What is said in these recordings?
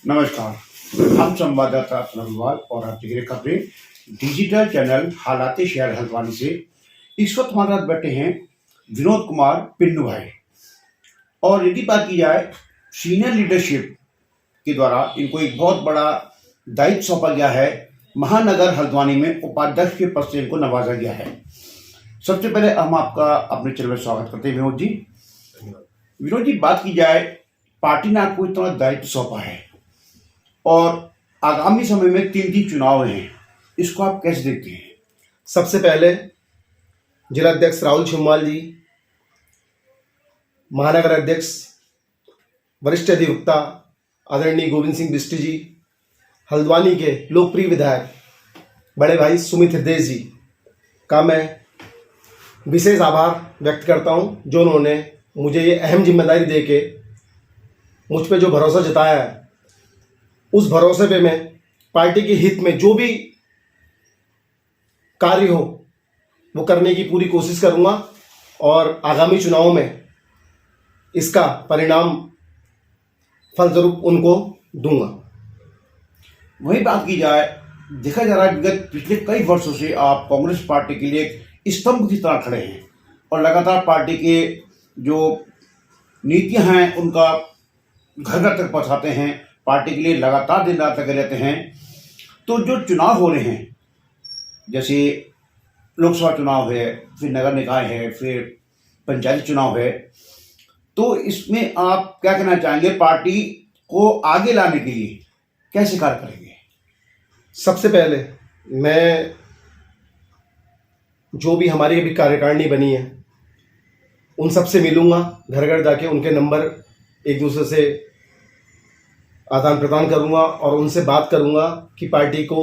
नमस्कार, हम संवाददाता अग्रवाल और आप देख रहे खबरें डिजिटल चैनल हालात शहर हल्द्वानी से। इस वक्त हमारे साथ बैठे हैं विनोद कुमार पिन्नू भाई। और यदि बात की जाए सीनियर लीडरशिप के द्वारा इनको एक बहुत बड़ा दायित्व सौंपा गया है। महानगर हल्द्वानी में उपाध्यक्ष के पद से इनको नवाजा गया है। सबसे पहले हम आपका अपने चैनल में स्वागत करते हैं विनोद जी। विनोद जी, बात की जाए पार्टी ने आपको इतना दायित्व सौंपा है और आगामी समय में 3 चुनाव हैं, इसको आप कैसे देखते हैं? सबसे पहले जिला अध्यक्ष राहुल छिम्वाल जी, महानगर अध्यक्ष वरिष्ठ अधिवक्ता आदरणीय गोविंद सिंह बिष्ट जी, हल्द्वानी के लोकप्रिय विधायक बड़े भाई सुमित हृदय जी का मैं विशेष आभार व्यक्त करता हूं, जो उन्होंने मुझे ये अहम जिम्मेदारी देके मुझ पे जो भरोसा जताया है। उस भरोसे पे मैं पार्टी के हित में जो भी कार्य हो वो करने की पूरी कोशिश करूंगा और आगामी चुनाव में इसका परिणाम फलस्वरूप उनको दूंगा। वही बात की जाए, देखा जा रहा है विगत पिछले कई वर्षों से आप कांग्रेस पार्टी के लिए एक स्तंभ की तरह खड़े हैं और लगातार पार्टी के जो नीतियां हैं उनका घर घर तक पहुंचाते हैं, पार्टी के लिए लगातार दिन रात लगे रहते हैं। तो जो चुनाव हो रहे हैं, जैसे लोकसभा चुनाव है, फिर नगर निकाय है, फिर पंचायत चुनाव है, तो इसमें आप क्या कहना चाहेंगे? पार्टी को आगे लाने के लिए कैसे कार्य करेंगे? सबसे पहले मैं जो भी हमारी अभी कार्यकारिणी बनी है उन सबसे मिलूंगा, घर घर जाके उनके नंबर एक दूसरे से आदान प्रदान करूंगा और उनसे बात करूंगा कि पार्टी को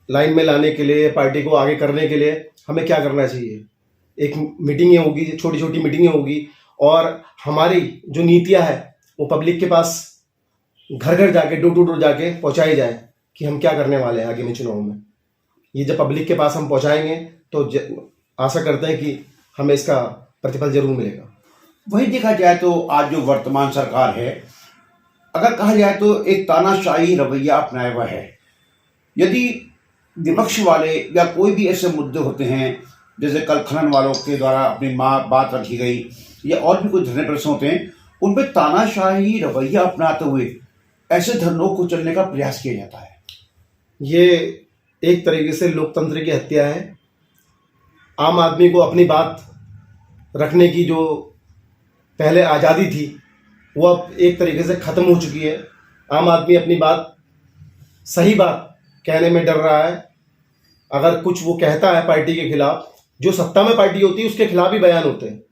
लाइन में लाने के लिए, पार्टी को आगे करने के लिए हमें क्या करना चाहिए। एक मीटिंगें होगी, छोटी छोटी मीटिंगें होगी और हमारी जो नीतियां है वो पब्लिक के पास घर घर जाके, डोर टू डोर जाके पहुंचाई जाए कि हम क्या करने वाले हैं आगे में चुनाव में। ये जब पब्लिक के पास हम पहुंचाएंगे तो आशा करते हैं कि हमें इसका प्रतिफल जरूर मिलेगा। वही देखा जाए तो आज जो वर्तमान सरकार है, अगर कहा जाए तो एक तानाशाही रवैया अपनाया हुआ है। यदि विपक्ष वाले या कोई भी ऐसे मुद्दे होते हैं, जैसे कल खनन वालों के द्वारा अपनी बात रखी गई या और भी कुछ धरने प्रश्न होते हैं, उनपे तानाशाही रवैया अपनाते हुए ऐसे धरनों को चलने का प्रयास किया जाता है। ये एक तरीके से लोकतंत्र की हत्या है। आम आदमी को अपनी बात रखने की जो पहले आज़ादी थी वो अब एक तरीके से ख़त्म हो चुकी है। आम आदमी अपनी बात, सही बात कहने में डर रहा है। अगर कुछ वो कहता है पार्टी के खिलाफ, जो सत्ता में पार्टी होती है उसके खिलाफ ही बयान होते हैं।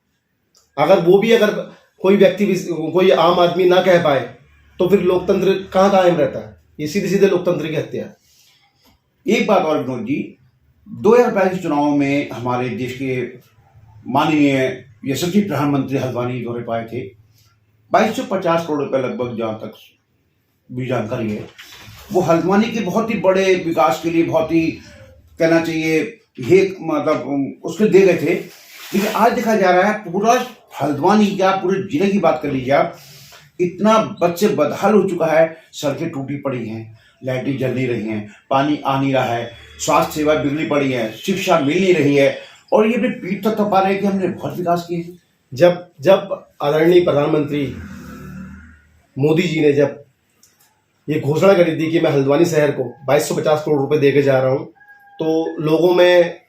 अगर कोई व्यक्ति भी, कोई आम आदमी ना कह पाए तो फिर लोकतंत्र कहाँ कायम रहता है? ये सीधे सीधे लोकतंत्र की हत्या है। एक बात और विनोद जी, 2022 चुनाव में हमारे देश के माननीय यशस्वी प्रधानमंत्री हल्द्वानी दौरे पाए थे। 2250 करोड़ रुपए लगभग, जहाँ तक भी जानकारी है, वो हल्द्वानी के बहुत ही बड़े विकास के लिए, बहुत ही कहना चाहिए एक मतलब उसके दे गए थे। लेकिन आज देखा जा रहा है पूरा हल्द्वानी क्या पूरे जिले की बात कर लीजिए आप, इतना बद से बदहाल हो चुका है। सड़कें टूटी पड़ी हैं, लाइटें जल नहीं रही हैं, पानी आ नहीं रहा है, स्वास्थ्य सेवा बिगड़ी पड़ी है, शिक्षा मिल नहीं रही है और ये भी पीठ तक पा रहे हैं कि हमने बहुत विकास किए हैं। जब आदरणीय प्रधानमंत्री मोदी जी ने जब ये घोषणा करी थी कि मैं हल्द्वानी शहर को 2250 करोड़ रुपए देके जा रहा हूं, तो लोगों में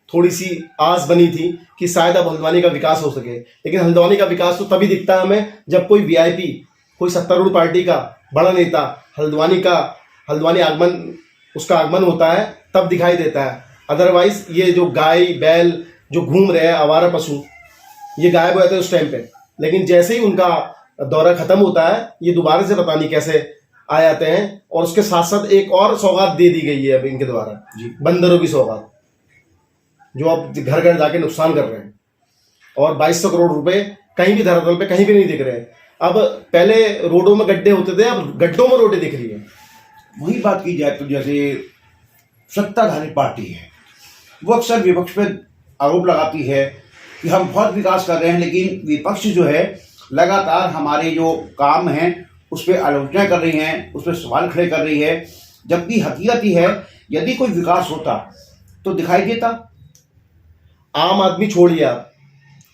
थोड़ी सी आस बनी थी कि शायद अब हल्द्वानी का विकास हो सके। लेकिन हल्द्वानी का विकास तो तभी दिखता है हमें जब कोई वीआईपी, कोई सत्तारूढ़ पार्टी का बड़ा नेता हल्द्वानी उसका आगमन होता है, तब दिखाई देता है। अदरवाइज ये जो गाय बैल जो घूम रहे हैं, आवारा पशु, ये गायब हो जाते हैं उस टाइम पे। लेकिन जैसे ही उनका दौरा खत्म होता है, ये दोबारा से पता नहीं कैसे आ जाते हैं। और उसके साथ साथ एक और सौगात दे दी गई है अब इनके द्वारा जी, बंदरों की सौगात, जो अब घर घर जाके नुकसान कर रहे हैं। और 2200 करोड़ रुपए कहीं भी धरातल पे कहीं भी नहीं दिख रहे। अब पहले रोडों में गड्ढे होते थे, अब गड्ढों में रोडें दिख रही है। वही बात की जाए तो जैसे सत्ताधारी पार्टी है, वो अक्सर विपक्ष पे आरोप लगाती है कि हम बहुत विकास कर रहे हैं, लेकिन विपक्ष जो है लगातार हमारे जो काम हैं उस पर आलोचना कर रही हैं, उस पर सवाल खड़े कर रही है, जबकि हकीकत ही है यदि कोई विकास होता तो दिखाई देता। आम आदमी छोड़िए आप,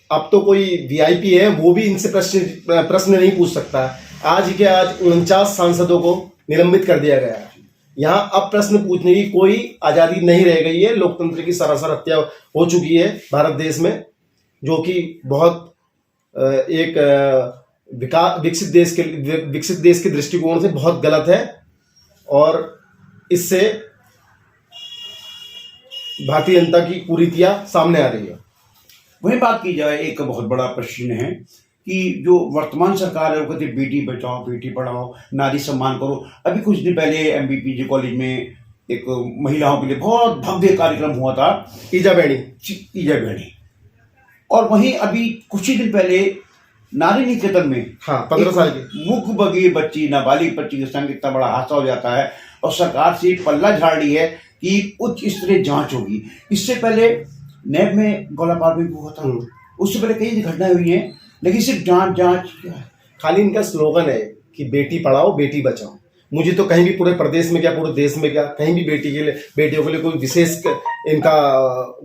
अब तो कोई वीआईपी है वो भी इनसे प्रश्न नहीं पूछ सकता। आज के आज 49 सांसदों को निलंबित कर दिया गया है। यहाँ अब प्रश्न पूछने की कोई आज़ादी नहीं रह गई है। लोकतंत्र की सरासर हत्या हो चुकी है भारत देश में, जो कि बहुत एक विकसित देश के दृष्टिकोण से बहुत गलत है, और इससे भारतीय जनता की कुरीतियां सामने आ रही है। वही बात की जाए, एक बहुत बड़ा प्रश्न है कि जो वर्तमान सरकार है वो कहती है बेटी बचाओ बेटी पढ़ाओ नारी सम्मान करो। अभी कुछ दिन पहले एमबीपीजी कॉलेज में एक महिलाओं के लिए बहुत भव्य कार्यक्रम हुआ था, ईजा बेड़ी। और वहीं अभी कुछ ही दिन पहले नारी निकेतन में 15 साल की मुख बगी बच्ची, नाबालिग बच्ची के संग इतना बड़ा हादसा हो जाता है और सरकार से पल्ला झाड़ रही है कि उच्च स्तरीय जांच होगी। इससे पहले नैब में गोलाबार भी हुआ था, उससे पहले कई घटनाएं हुई हैं, लेकिन सिर्फ जांच क्या है। खाली इनका स्लोगन है कि बेटी पढ़ाओ बेटी बचाओ। मुझे तो कहीं भी पूरे प्रदेश में क्या पूरे देश में क्या कहीं भी बेटियों के लिए कोई विशेष इनका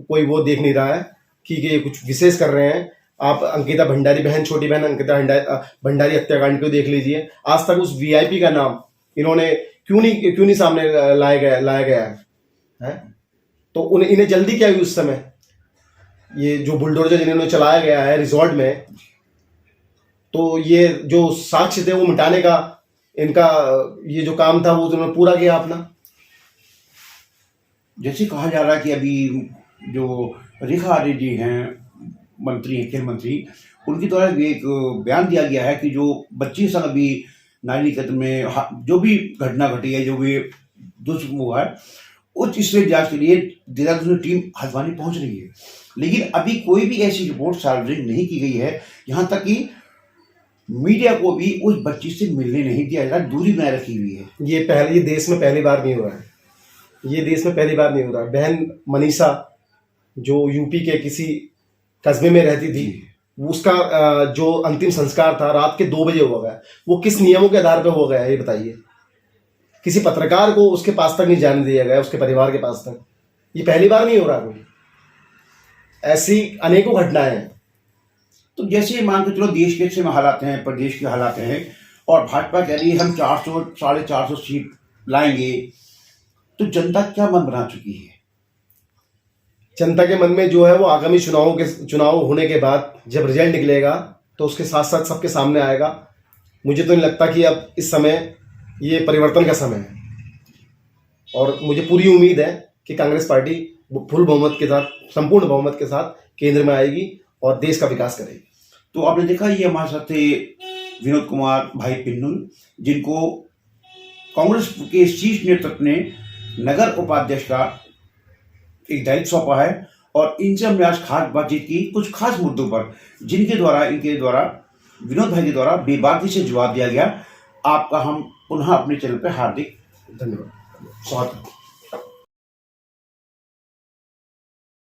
कोई वो देख नहीं रहा है कि ये कुछ विशेष कर रहे हैं। आप अंकिता भंडारी बहन, छोटी बहन अंकिता भंडारी हत्याकांड को देख लीजिए। आज तक उस वीआईपी का नाम इन्होंने क्यों नहीं सामने लाया गया है? तो इन्हें जल्दी क्या हुई उस समय? ये जो बुलडोजर जिन्होंने चलाया गया है रिजॉर्ट में, तो ये जो साक्ष्य थे वो मिटाने का इनका ये जो काम था वो उन्होंने पूरा किया अपना। जैसे कहा जा रहा है कि अभी जो रेखा आर्य जी हैं, मंत्री हैं, खेल मंत्री, उनके द्वारा एक बयान दिया गया है कि जो बच्ची संग अभी नारी निकेतन में जो भी घटना घटी है, जो भी दुष्कर्म हुआ है, उच्च स्तरीय जांच के लिए देहरादून टीम हल्द्वानी पहुंच रही है। लेकिन अभी कोई भी ऐसी रिपोर्ट सार्वजनिक नहीं की गई है, यहाँ तक कि मीडिया को भी उस बच्ची से मिलने नहीं दिया जा रहा, दूरी बनाए रखी हुई है। ये देश में पहली बार नहीं हो रहा है। ये देश में पहली बार नहीं हो रहा है। बहन मनीषा जो यूपी के किसी कस्बे में रहती थी, उसका जो अंतिम संस्कार था रात के 2 बजे हुआ गया। वो किस नियमों के आधार पर हो गया ये बताइए? किसी पत्रकार को उसके पास तक नहीं जाने दिया गया, उसके परिवार के पास तक। ये पहली बार नहीं हो रहा कोई, ऐसी अनेकों घटनाएं हैं। तो जैसे मान के चलो देश के अच्छे हालात हैं, प्रदेश के हालात हैं, और भाजपा कह रही है हम 400 450 सीट लाएंगे, तो जनता क्या मन बना चुकी है? जनता के मन में जो है वो आगामी चुनाव होने के बाद जब रिजल्ट निकलेगा तो उसके साथ साथ सबके सामने आएगा। मुझे तो नहीं लगता कि अब इस समय ये परिवर्तन का समय है, और मुझे पूरी उम्मीद है कि कांग्रेस पार्टी फुल बहुमत के साथ, संपूर्ण बहुमत के साथ केंद्र में आएगी और देश का विकास करेगी। तो आपने देखा ये हमारे साथ थे विनोद कुमार भाई पिन्नुल, जिनको कांग्रेस के शीर्ष नेतृत्व ने नगर उपाध्यक्ष का एक दायित्व सौंपा है, और इनसे हमने आज खास बातचीत की कुछ खास मुद्दों पर, जिनके द्वारा विनोद भाई के द्वारा बेबाकी से जवाब दिया गया। आपका हम पुनः अपने चैनल पर हार्दिक धन्यवाद। स्वागत।